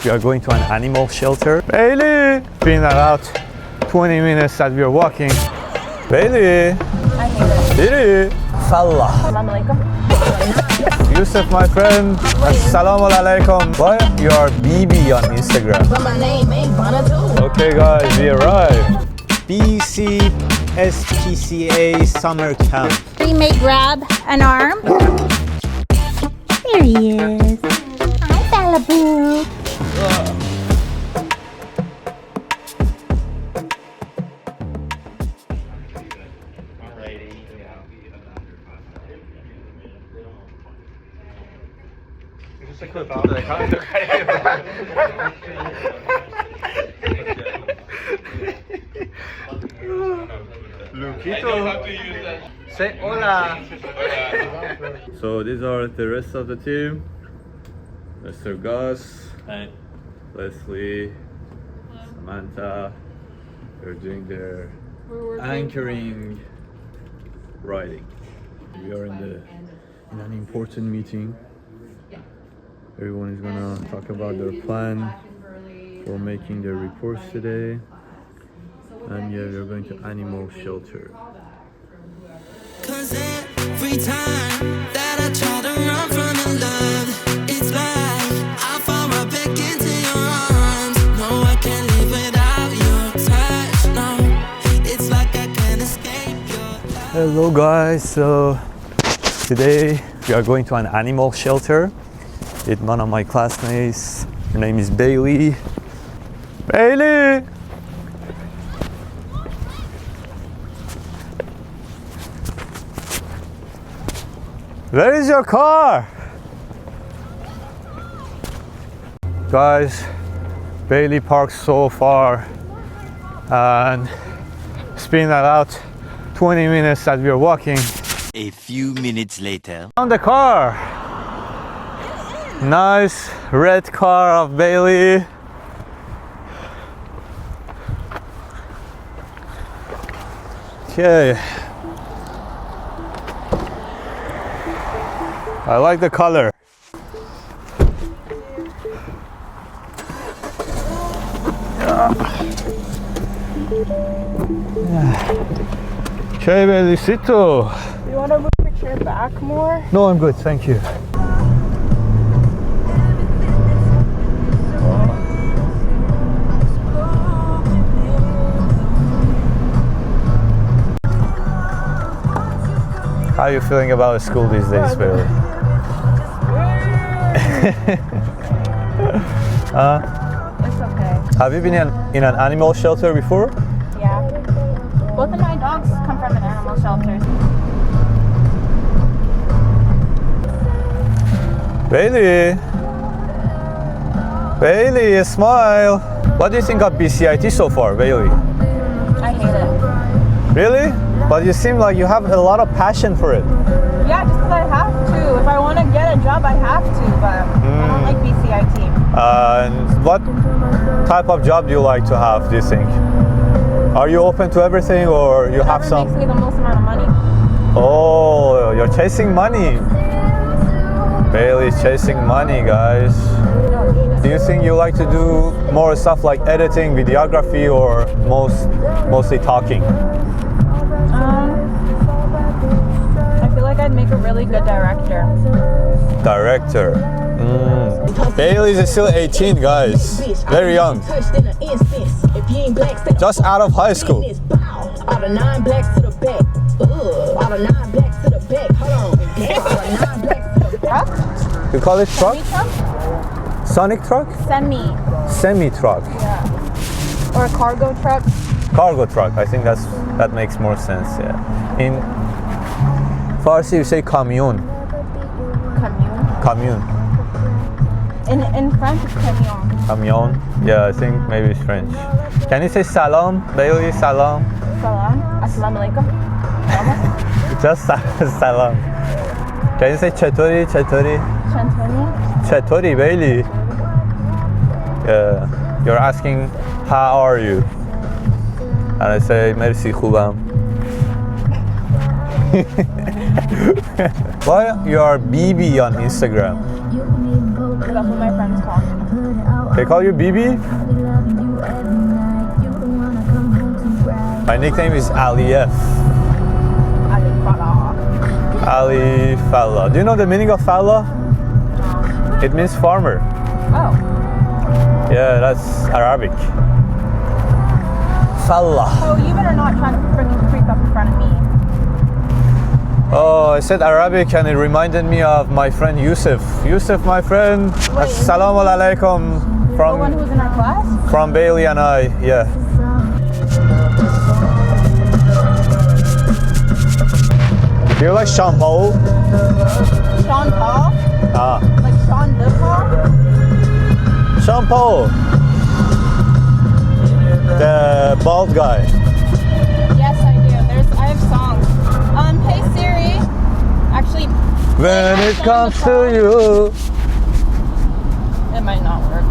we are going to an animal shelter. Bailey! Been about 20 minutes that we are walking. Bailey! I hate it. Diri! Salah. Assalamu alaikum. Yusuf, my friend. Assalamu alaikum. Why? You are BB on Instagram. Okay, guys, we arrived. BCSPCA summer camp. We may grab an arm. There he is. Hi, Bellaboo. Luquito, say hola. So these are the rest of the team. Mr. Gus, Hi. Leslie, Samantha. They're doing their anchoring riding. We are in an important meeting. Everyone is gonna talk about their plan for making their reports today. And yeah, we're going to animal shelter. Cause every time that I try to run from the love, it's like I fall right back into your arms. No, I can't live without your touch. No, it's like I can't escape your love. Hello guys, so today we are going to an animal shelter with one of my classmates. Her name is Bailey. Bailey! Where is your car? Guys, Bailey parked so far and it's been about 20 minutes that we are walking. A few minutes later. Found the car. Nice red car of Bailey. Okay. I like the color. Okay, Bailecito. You want to move your chair back more? No, I'm good, thank you. How are you feeling about school these days, Bailey? It's okay. Have you been in an animal shelter before? Yeah. Both of my dogs come from an animal shelter. Bailey! Bailey, smile! What do you think of BCIT so far, Bailey? I hate it. Really? But you seem like you have a lot of passion for it. Yeah, just because I have to. If I want to get a job, I have to, but I don't like BCIT. And what type of job do you like to have, do you think? Are you open to everything or you have some? Whatever makes me the most amount of money. Oh, you're chasing money. Bailey's chasing money, guys. Do you think you like to do more stuff like editing, videography, or mostly talking? I feel like I'd make a really good director. Director. Bailey is still 18, guys. Very young. Just out of high school. Truck? You call it truck? Semi-truck? Sonic truck? Semi-truck. Yeah. Or a cargo truck. Cargo truck. I think that makes more sense, yeah. In Farsi you say camion. Camion. In French it's camion. Camion. Yeah, I think maybe it's French. Can you say salam? Bailey, salam. Salam. Assalamu alaikum. Just salam. Can you say chatori? Chantoni. Chatori, Bailey. Yeah. You're asking, how are you? And I say, merci, خوبم. Why you are BB on Instagram? That's what my friends call me. They call you BB? My nickname is Ali.f. Ali Falla. Do you know the meaning of Falla? No. It means farmer. Oh. Yeah, that's Arabic. Falla. Oh, you better not try to freaking creep up in front of me. Oh, I said Arabic and it reminded me of my friend Yusuf. Yusuf, my friend. Assalamu alaikum. The one who was in our class? From Bailey and I, yeah. Do you like Sean Paul? Sean Paul? Ah. Like Sean the Paul? Sean Paul. The bald guy. Yes, I do. I have songs. Hey Siri. Actually, When it comes to you. it might not work.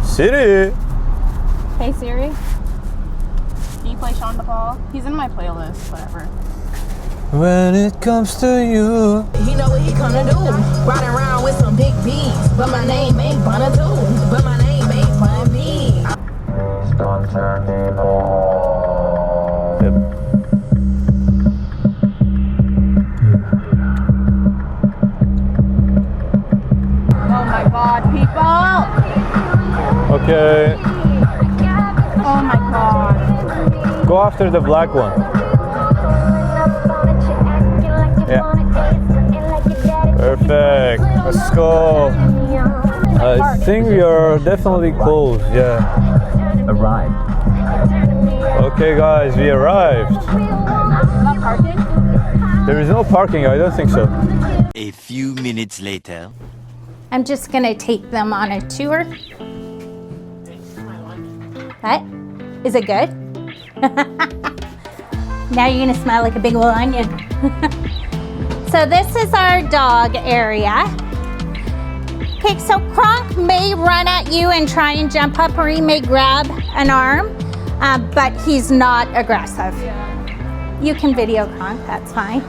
Siri. Hey Siri. Can you play Sean Paul? He's in my playlist, whatever. When it comes to you. He know what he come to do. Riding around with some big B's. But my name ain't Bunna too. But my name ain't Bunna B. Yep. Oh my god, people! Okay. Oh my god. Go after the black one. Yeah. Perfect. Let's go. I think we are definitely close. Yeah. Arrived. Okay, guys, we arrived. Not parking? There is no parking. I don't think so. A few minutes later. I'm just gonna take them on a tour. What? Is it good? Now you're gonna smell like a big old onion. So this is our dog area. Okay, so Kronk may run at you and try and jump up, or he may grab an arm, but he's not aggressive. You can video Kronk, that's fine.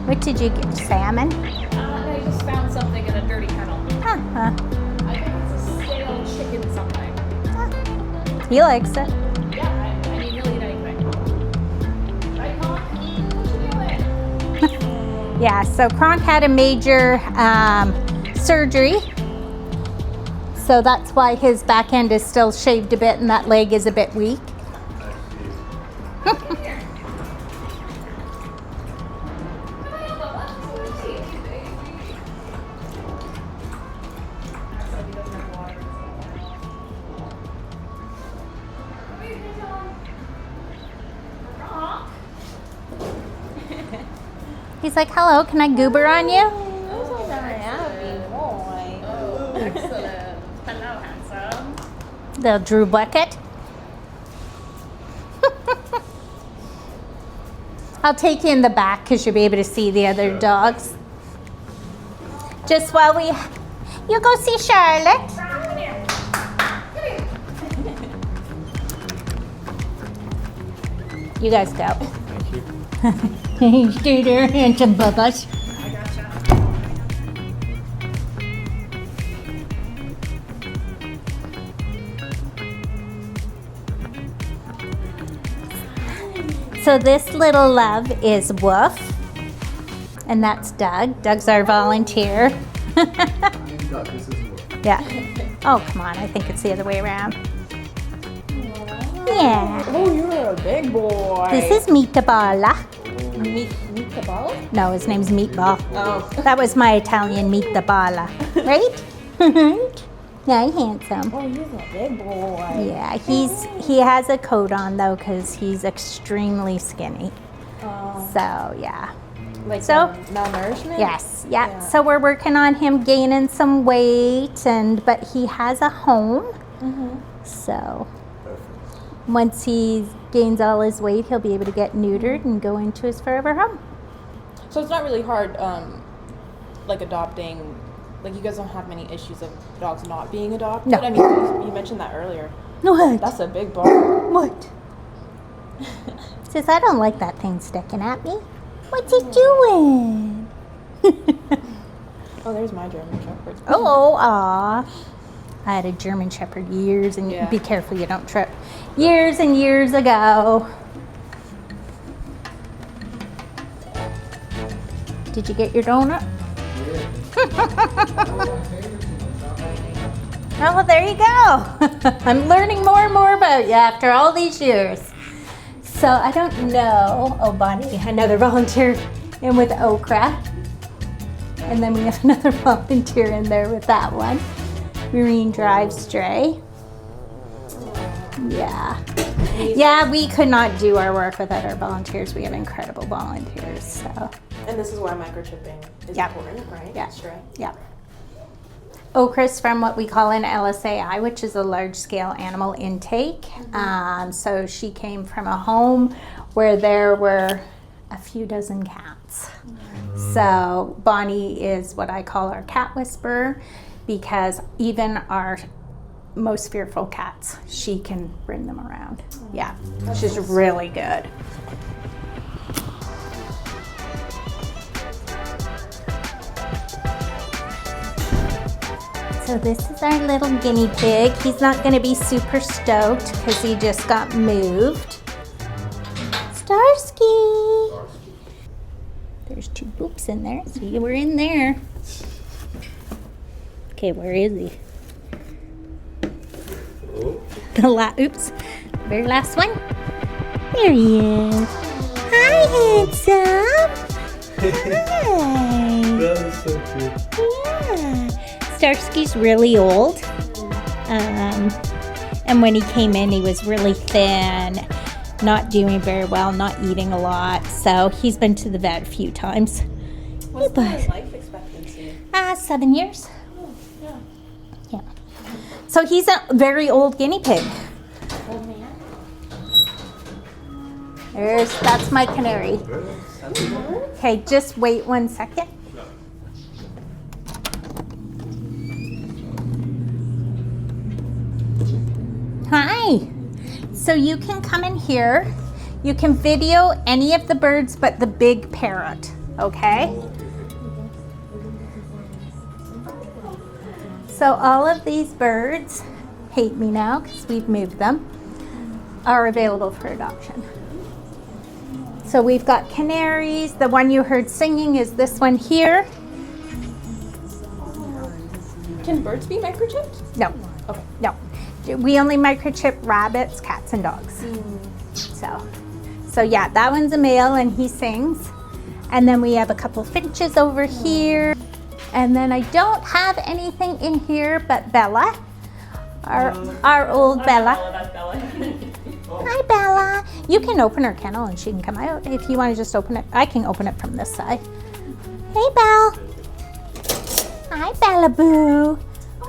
What did you get, salmon? I just found something in a dirty kennel. Huh. I think it's a stale chicken something. He likes it. Yeah, I mean, he'll eat anything. Right, Mom? What you doing? Yeah, so Kronk had a major surgery. So that's why his back end is still shaved a bit and that leg is a bit weak. He's like, hello, can I goober on you? Excellent. Hello, handsome. Little Drew bucket. I'll take you in the back because you'll be able to see the other dogs. Just while you go see Charlotte. You guys go. Thank you. Scooter and some bubbles. I gotcha. So this little love is Woof, and that's Doug. Doug's our volunteer. Yeah. Oh, come on. I think it's the other way around. Yeah. Oh, you're a big boy. This is Meatball. Meat the ball? No, his name's Meatball. Oh. That was my Italian Meatball, right? Yeah, handsome. Oh, he's a big boy. Yeah, he has a coat on though because he's extremely skinny. Oh. So yeah. Like So- malnourishment? Yes, yeah. So we're working on him gaining some weight, but he has a home. So once he gains all his weight, he'll be able to get neutered and go into his forever home. So it's not really hard, like adopting. Like you guys don't have many issues of dogs not being adopted. No. I mean, you mentioned that earlier. What? That's a big bark. What? Says, I don't like that thing sticking at me. What's it doing? Oh, there's my German Shepherd. Oh, aw. I had a German Shepherd years, and Yeah. be careful you don't trip. Years and years ago. Did you get your donut? Oh, there you go. I'm learning more and more about you after all these years. So I don't know. Oh, Bonnie, another volunteer in with okra. And then we have another volunteer in there with that one. Marine Drive Stray. Yeah. Yeah, we could not do our work without our volunteers. We have incredible volunteers, so. And this is why microchipping is Yeah. important, right? Yeah. Stray. Yeah. Okra's from what we call an LSAI, which is a large-scale animal intake. So she came from a home where there were a few dozen cats. So Bonnie is what I call our cat whisperer, because even our most fearful cats, she can bring them around. Yeah, she's really good. So this is our little guinea pig. He's not going to be super stoked because he just got moved. Starsky. There's 2 boops in there. See, we're in there. Okay, where is he? Oops. Very last one. There he is. Hi, handsome. Hi. That is so cute. Yeah. Starsky's really old. And when he came in, he was really thin, not doing very well, not eating a lot. So he's been to the vet a few times. What's the life expectancy? 7 years. Yeah. So he's a very old guinea pig. Old man. That's my canary. Okay, just wait 1 second. Hi. So you can come in here. You can video any of the birds but the big parrot, okay? So all of these birds, hate me now because we've moved them, are available for adoption. So we've got canaries. The one you heard singing is this one here. Can birds be microchipped? No. Okay. No. We only microchip rabbits, cats, and dogs. So yeah, that one's a male and he sings. And then we have a couple finches over here. And then I don't have anything in here but Bella, our old Bella. Hi, Bella. You can open her kennel and she can come out. If you want to just open it, I can open it from this side. Hey, Belle. Hi, Bella Boo.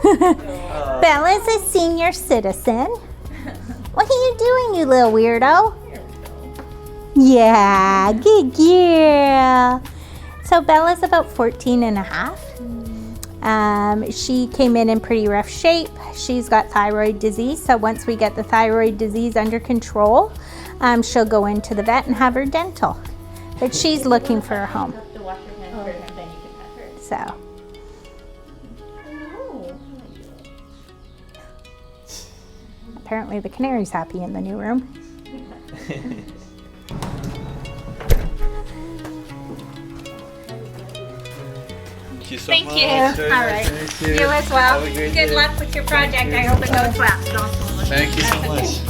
Bella's a senior citizen. What are you doing, you little weirdo? Yeah, good girl. So Bella's about 14 and a half. She came in pretty rough shape. She's got thyroid disease. So once we get the thyroid disease under control, she'll go into the vet and have her dental. But she's looking for a home. So. Apparently the canary's happy in the new room. Thank you so Thank much. you. Very All nice right. to meet you. You as well. Have a great Good day. luck with your project. I hope it goes well. Thank you so much.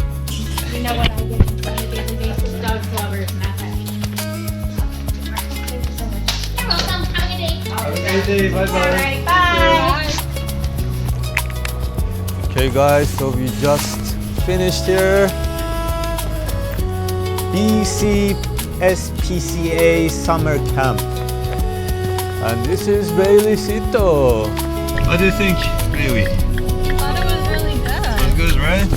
You know what I get on a daily basis? Dogs, lovers, and that's it. You're welcome. Have a good day. Have a great day. Bye bye. All right. Bye. Okay guys, so we just finished here. BC SPCA summer camp. And this is Bailey Sito. What do you think, Bailey? I thought it was really good. It was good, right?